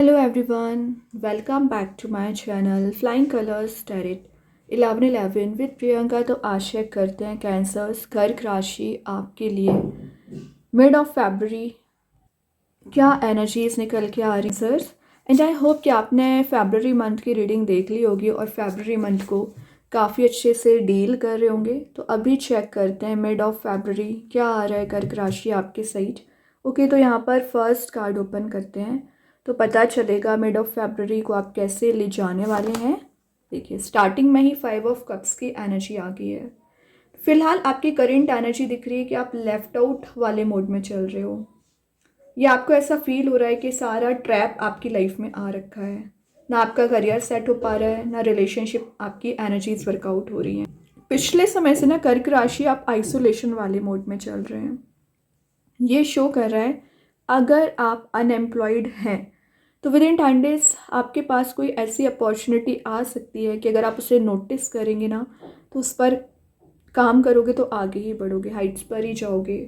Hello everyone, welcome back to my channel Flying Colors Tarot 1111 with Priyanka. तो आशा करते हैं cancers कर्क राशि आपके लिए मिड ऑफ फरवरी क्या एनर्जीज निकल के आ रही सर्स। एंड आई होप कि आपने फरवरी मंथ की रीडिंग देख ली होगी और फरवरी मंथ को काफ़ी अच्छे से डील कर रहे होंगे। तो अभी चेक करते हैं मिड ऑफ फरवरी क्या आ रहा है कर्क राशि आपके साइड। ओके, तो यहाँ पर फर्स्ट कार्ड ओपन करते हैं तो पता चलेगा मिड ऑफ फरवरी को आप कैसे ले जाने वाले हैं। देखिए स्टार्टिंग में ही 5 ऑफ कप्स की एनर्जी आ गई है। फिलहाल आपकी करेंट एनर्जी दिख रही है कि आप लेफ्ट आउट वाले मोड में चल रहे हो, या आपको ऐसा फील हो रहा है कि सारा ट्रैप आपकी लाइफ में आ रखा है। ना आपका करियर सेट हो पा रहा है, ना रिलेशनशिप आपकी एनर्जीज वर्कआउट हो रही हैं। पिछले समय से ना कर्क राशि आप आइसोलेशन वाले मोड में चल रहे हैं। ये शो कर रहा है अगर आप अनएम्प्लॉयड हैं तो विद इन 10 डेज आपके पास कोई ऐसी अपॉर्चुनिटी आ सकती है कि अगर आप उसे नोटिस करेंगे ना तो उस पर काम करोगे तो आगे ही बढ़ोगे, हाइट्स पर ही जाओगे।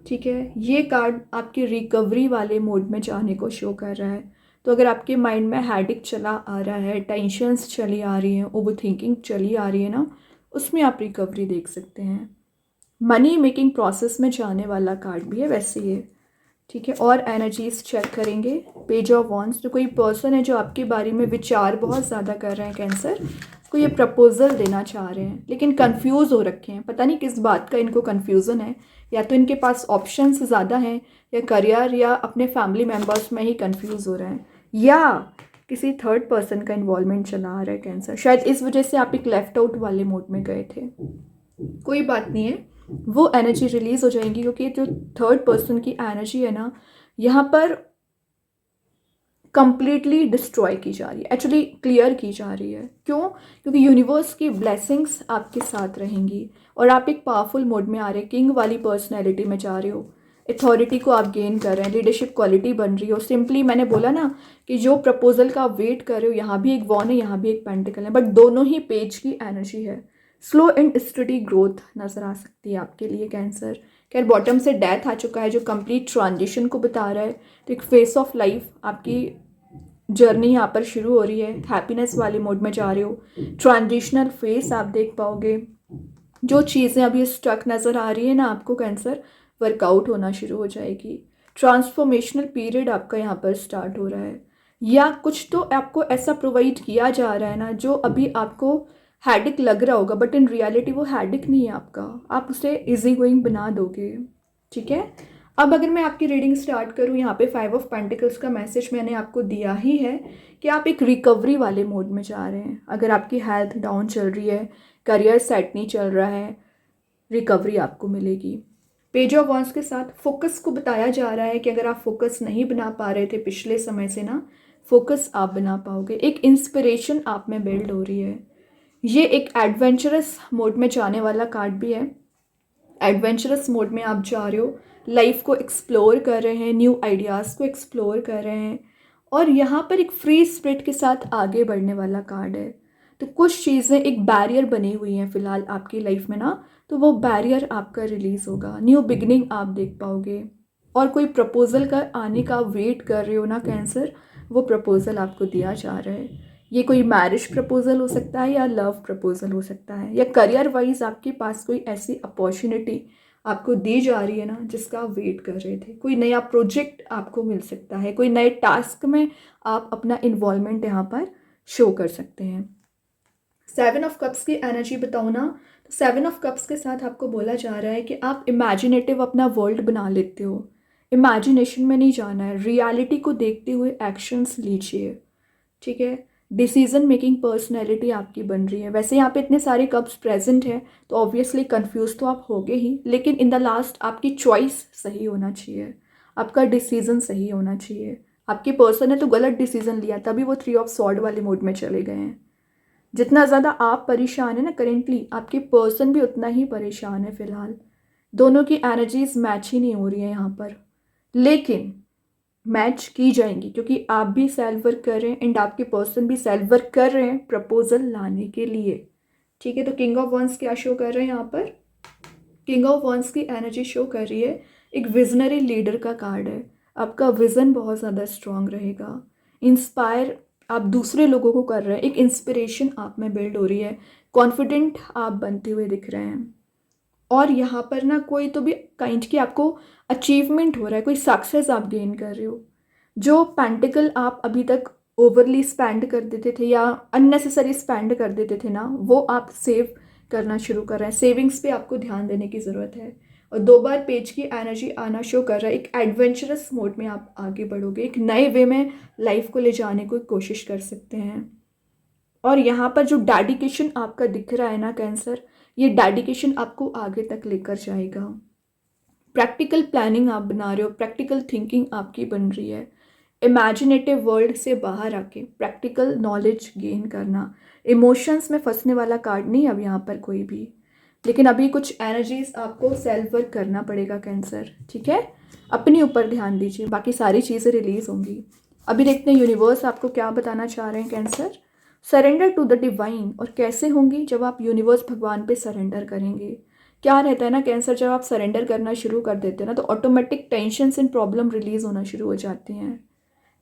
ठीक है, ये कार्ड आपकी रिकवरी वाले मोड में जाने को शो कर रहा है। तो अगर आपके माइंड में हैडिक चला आ रहा है, टेंशन्स चली आ रही हैं, ओवर थिंकिंग चली आ रही है ना, उसमें आप रिकवरी देख सकते हैं। मनी मेकिंग प्रोसेस में जाने वाला कार्ड भी है वैसे ये। ठीक है, और एनर्जीज चेक करेंगे। पेज ऑफ वॉन्ड्स, तो कोई पर्सन है जो आपके बारे में विचार बहुत ज़्यादा कर रहे हैं कैंसर, को ये प्रपोजल देना चाह रहे हैं लेकिन कंफ्यूज हो रखे हैं। पता नहीं किस बात का इनको कंफ्यूजन है, या तो इनके पास ऑप्शंस ज़्यादा हैं, या करियर या अपने फैमिली मेम्बर्स में ही कंफ्यूज हो रहे हैं, या किसी थर्ड पर्सन का इन्वॉल्वमेंट चला आ रहा है कैंसर। शायद इस वजह से आप एक लेफ्ट आउट वाले मोड में गए थे। कोई बात नहीं है, वो एनर्जी रिलीज हो जाएंगी क्योंकि जो थर्ड पर्सन की एनर्जी है ना, यहाँ पर कंप्लीटली डिस्ट्रॉय की जा रही है, एक्चुअली क्लियर की जा रही है। क्यों? क्योंकि यूनिवर्स की ब्लेसिंग्स आपके साथ रहेंगी और आप एक पावरफुल मोड में आ रहे हैं, किंग वाली पर्सनैलिटी में जा रहे हो, अथॉरिटी को आप गेन कर रहे हैं, लीडरशिप क्वालिटी बन रही हो। सिंपली मैंने बोला ना कि जो प्रपोजल का आप वेट कर रहे हो, यहाँ भी एक वॉन है, यहाँ भी एक पेंटिकल है, बट दोनों ही पेज की एनर्जी है। स्लो एंड स्टडी ग्रोथ नजर आ सकती है आपके लिए कैंसर। खैर बॉटम से डेथ आ चुका है जो कंप्लीट ट्रांजिशन को बता रहा है। तो एक फेस ऑफ लाइफ आपकी जर्नी यहाँ पर शुरू हो रही है, हैप्पीनेस वाले मोड में जा रहे हो। ट्रांजिशनल फेस आप देख पाओगे। जो चीज़ें अभी स्टक नज़र आ रही है ना आपको कैंसर, वर्कआउट होना शुरू हो जाएगी। ट्रांसफॉर्मेशनल पीरियड आपका यहाँ पर स्टार्ट हो रहा है, या कुछ तो आपको ऐसा प्रोवाइड किया जा रहा है ना जो अभी आपको हैडिक लग रहा होगा, बट इन रियलिटी वो हैडिक नहीं है आपका, आप उसे इजी गोइंग बना दोगे। ठीक है, अब अगर मैं आपकी रीडिंग स्टार्ट करूँ, यहाँ पे 5 ऑफ पेंटिकल्स का मैसेज मैंने आपको दिया ही है कि आप एक रिकवरी वाले मोड में जा रहे हैं। अगर आपकी हेल्थ डाउन चल रही है, करियर सेट नहीं चल रहा है, रिकवरी आपको मिलेगी। पेज ऑफ वॉन्ड्स के साथ फोकस को बताया जा रहा है कि अगर आप फोकस नहीं बना पा रहे थे पिछले समय से ना, फोकस आप बना पाओगे। एक इंस्पिरेशन आप में बिल्ड हो रही है। ये एक एडवेंचरस मोड में जाने वाला कार्ड भी है। एडवेंचरस मोड में आप जा रहे हो, लाइफ को एक्सप्लोर कर रहे हैं, न्यू आइडियाज़ को एक्सप्लोर कर रहे हैं, और यहाँ पर एक फ्री स्पिरिट के साथ आगे बढ़ने वाला कार्ड है। तो कुछ चीज़ें एक बैरियर बनी हुई हैं फ़िलहाल आपकी लाइफ में ना, तो वो बैरियर आपका रिलीज़ होगा, न्यू बिगनिंग आप देख पाओगे। और कोई प्रपोजल का आने का वेट कर रहे हो ना कैंसर, वो प्रपोजल आपको दिया जा रहा है। ये कोई मैरिज प्रपोजल हो सकता है, या लव प्रपोजल हो सकता है, या करियर वाइज आपके पास कोई ऐसी अपॉर्चुनिटी आपको दी जा रही है ना जिसका आप वेट कर रहे थे। कोई नया प्रोजेक्ट आपको मिल सकता है, कोई नए टास्क में आप अपना इन्वॉल्वमेंट यहाँ पर शो कर सकते हैं। 7 ऑफ कप्स की एनर्जी बताऊँ ना, तो 7 ऑफ कप्स के साथ आपको बोला जा रहा है कि आप इमेजिनेटिव अपना वर्ल्ड बना लेते हो। इमेजिनेशन में नहीं जाना है, रियलिटी को देखते हुए एक्शंस लीजिए। ठीक है, डिसीजन मेकिंग पर्सनैलिटी आपकी बन रही है। वैसे यहाँ पे इतने सारे कप्स प्रेजेंट हैं तो ऑब्वियसली कंफ्यूज तो आप होगे ही, लेकिन इन द लास्ट आपकी चॉइस सही होना चाहिए, आपका डिसीजन सही होना चाहिए। आपके पर्सन ने तो गलत डिसीजन लिया, तभी वो 3 ऑफ सॉर्ड वाले मोड में चले गए हैं। जितना ज़्यादा आप परेशान है ना करेंटली, आपके पर्सन भी उतना ही परेशान है फिलहाल। दोनों की एनर्जीज मैच ही नहीं हो रही है यहाँ पर, लेकिन मैच की जाएंगी क्योंकि आप भी सेल्फ वर्क कर रहे हैं एंड आपके पर्सन भी सेल्फ वर्क कर रहे हैं प्रपोजल लाने के लिए। ठीक है, तो किंग ऑफ वंस क्या शो कर रहे हैं यहाँ पर? किंग ऑफ वंस की एनर्जी शो कर रही है एक विजनरी लीडर का कार्ड है। आपका विजन बहुत ज़्यादा स्ट्रांग रहेगा, इंस्पायर आप दूसरे लोगों को कर रहे हैं, एक इंस्पिरेशन आप में बिल्ड हो रही है, कॉन्फिडेंट आप बनते हुए दिख रहे हैं। और यहाँ पर ना कोई तो भी काइंड की आपको अचीवमेंट हो रहा है, कोई सक्सेस आप गेन कर रहे हो। जो पेंटिकल आप अभी तक ओवरली स्पेंड कर देते थे या अननेसेसरी स्पेंड कर देते थे ना, वो आप सेव करना शुरू कर रहे हैं। सेविंग्स पे आपको ध्यान देने की ज़रूरत है। और 2 बार पेज की एनर्जी आना शो कर रहा है, एक एडवेंचरस मोड में आप आगे बढ़ोगे, एक नए वे में लाइफ को ले जाने की कोशिश कर सकते हैं। और यहाँ पर जो डेडिकेशन आपका दिख रहा है ना कैंसर, ये डेडिकेशन आपको आगे तक लेकर जाएगा। प्रैक्टिकल प्लानिंग आप बना रहे हो, प्रैक्टिकल थिंकिंग आपकी बन रही है। इमेजिनेटिव वर्ल्ड से बाहर आके प्रैक्टिकल नॉलेज गेन करना। इमोशंस में फंसने वाला कार्ड नहीं अब यहाँ पर कोई भी, लेकिन अभी कुछ एनर्जीज आपको सेल्फ वर्क करना पड़ेगा कैंसर, ठीक है। अपने ऊपर ध्यान दीजिए, बाकी सारी चीज़ें रिलीज होंगी। अभी देखते हैं यूनिवर्स आपको क्या बताना चाह रहे हैं Cancer. Surrender to the divine. और कैसे होंगी, जब आप यूनिवर्स भगवान पे सरेंडर करेंगे। क्या रहता है ना कैंसर, जब आप सरेंडर करना शुरू कर देते हैं ना, तो automatic tension and problem release होना शुरू हो जाती हैं।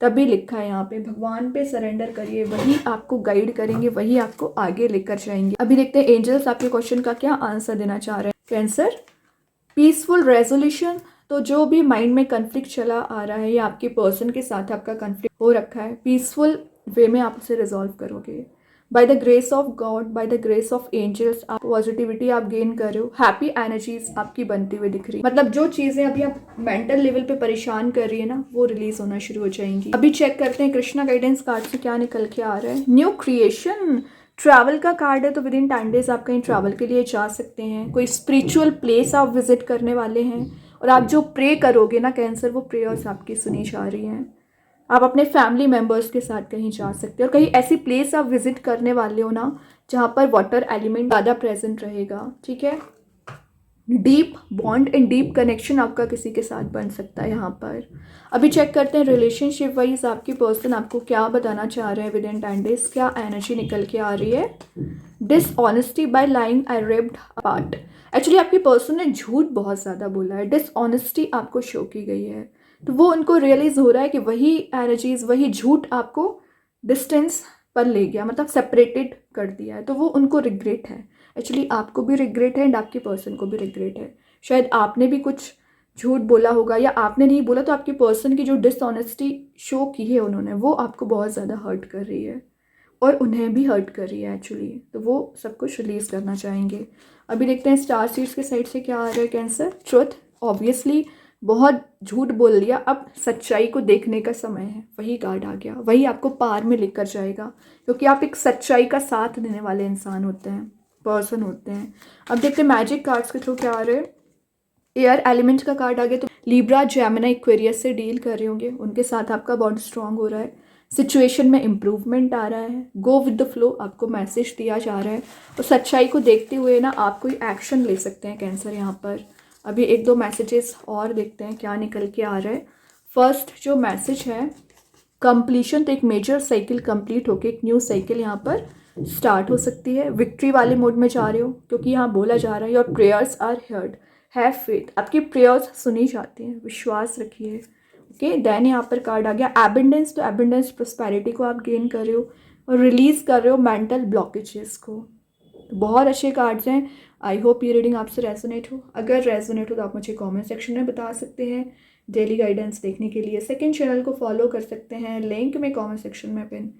तभी लिखा है यहाँ पे, भगवान पे सरेंडर करिए, वही आपको गाइड करेंगे, वही आपको आगे लेकर जाएंगे। अभी देखते हैं एंजल्स आपके क्वेश्चन का क्या आंसर देना चाह रहे हैं कैंसर। Peaceful resolution. तो जो भी माइंड में कन्फ्लिक्ट चला आ रहा है या आपके पर्सन के साथ आपका कन्फ्लिक्ट हो रखा है, पीसफुल वे में आप उसे रिजॉल्व करोगे। By the grace of God, by the grace of angels, आप पॉजिटिविटी आप गेन कर रहे हो, हैप्पी एनर्जीज आपकी बनती हुई दिख रही है। मतलब जो चीज़ें अभी आप मेंटल लेवल पे परेशान कर रही है ना, वो रिलीज होना शुरू हो जाएंगी। अभी चेक करते हैं कृष्णा गाइडेंस कार्ड से क्या निकल के आ रहा है। New creation. ट्रैवल का कार्ड है, तो विद इन 10 डेज आप कहीं ट्रैवल के लिए जा सकते हैं। कोई स्पिरिचुअल प्लेस आप विजिट करने वाले हैं, और आप जो प्रे करोगे ना कैंसर, वो प्रेयर्स आपकी सुनी जा रही हैं। आप अपने फैमिली मेम्बर्स के साथ कहीं जा सकते हो, और कहीं ऐसी प्लेस आप विजिट करने वाले हो ना जहाँ पर वाटर एलिमेंट ज़्यादा प्रेजेंट रहेगा, ठीक है। Deep bond and deep connection आपका किसी के साथ बन सकता है यहाँ पर। अभी चेक करते हैं रिलेशनशिप वाइज आपकी पर्सन आपको क्या बताना चाह रहे हैं विद इन 10 डेज, क्या एनर्जी निकल के आ रही है। डिसऑनेस्टी बाय लाइंग आई रिप्ड अपार्ट। एक्चुअली आपकी पर्सन ने झूठ बहुत ज़्यादा बोला है, डिसऑनेस्टी आपको शो की गई है, तो वो उनको रियलाइज़ हो रहा है कि वही एनर्जीज, वही झूठ आपको डिस्टेंस पर ले गया, मतलब सेपरेटेड कर दिया है, तो वो उनको रिग्रेट है। एक्चुअली आपको भी रिग्रेट है एंड आपके पर्सन को भी रिग्रेट है। शायद आपने भी कुछ झूठ बोला होगा, या आपने नहीं बोला तो आपके पर्सन की जो डिसऑनेस्टी शो की है उन्होंने, वो आपको बहुत ज़्यादा हर्ट कर रही है, और उन्हें भी हर्ट कर रही है एक्चुअली, तो वो सब कुछ रिलीज़ करना चाहेंगे। अभी देखते हैं स्टार सीड्स के साइड से क्या आ रहा है कैंसर। ट्रुथ। ऑब्वियसली बहुत झूठ बोल लिया, अब सच्चाई को देखने का समय है, वही कार्ड आ गया, वही आपको पार में लेकर जाएगा, क्योंकि आप एक सच्चाई का साथ देने वाले इंसान होते हैं, पर्सन होते हैं। अब देखते हैं मैजिक कार्ड्स के थ्रू क्या आ रहे हैं। एयर एलिमेंट का कार्ड आ गया, तो लिब्रा, जेमिनी, एक्वेरियस से डील कर रहे होंगे, उनके साथ आपका बॉन्ड स्ट्रांग हो रहा है। सिचुएशन में इम्प्रूवमेंट आ रहा है। गो विद द फ्लो आपको मैसेज दिया जा रहा है, और सच्चाई को देखते हुए ना आप कोई एक्शन ले सकते हैं कैंसर यहाँ पर। अभी 1-2 मैसेजेस और देखते हैं क्या निकल के आ रहा है। फर्स्ट जो मैसेज है, कंप्लीशन, तो एक मेजर साइकिल कंप्लीट होके एक न्यू साइकिल यहाँ पर स्टार्ट हो सकती है। विक्ट्री वाले मोड में जा रहे हो, क्योंकि यहाँ बोला जा रहा है your prayers are heard, have faith, आपकी प्रेयर्स सुनी जाती हैं, विश्वास रखिए। ओके, देन यहाँ पर कार्ड आ गया एबंडेंस, तो एबंडेंस प्रोस्पेरिटी को आप गेन कर रहे हो और रिलीज कर रहे हो मेंटल ब्लॉकेजेस को। तो बहुत अच्छे कार्ड्स हैं। आई होप ये रीडिंग आपसे रेजोनेट हो। अगर रेजोनेट हो तो आप मुझे कमेंट सेक्शन में बता सकते हैं। डेली गाइडेंस देखने के लिए सेकंड चैनल को फॉलो कर सकते हैं, लिंक में कमेंट सेक्शन में पिन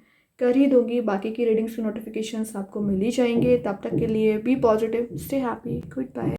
कर ही दूंगी। बाकी की रीडिंग्स के नोटिफिकेशंस आपको मिल ही जाएंगे। तब तक के लिए be positive, stay happy, good bye.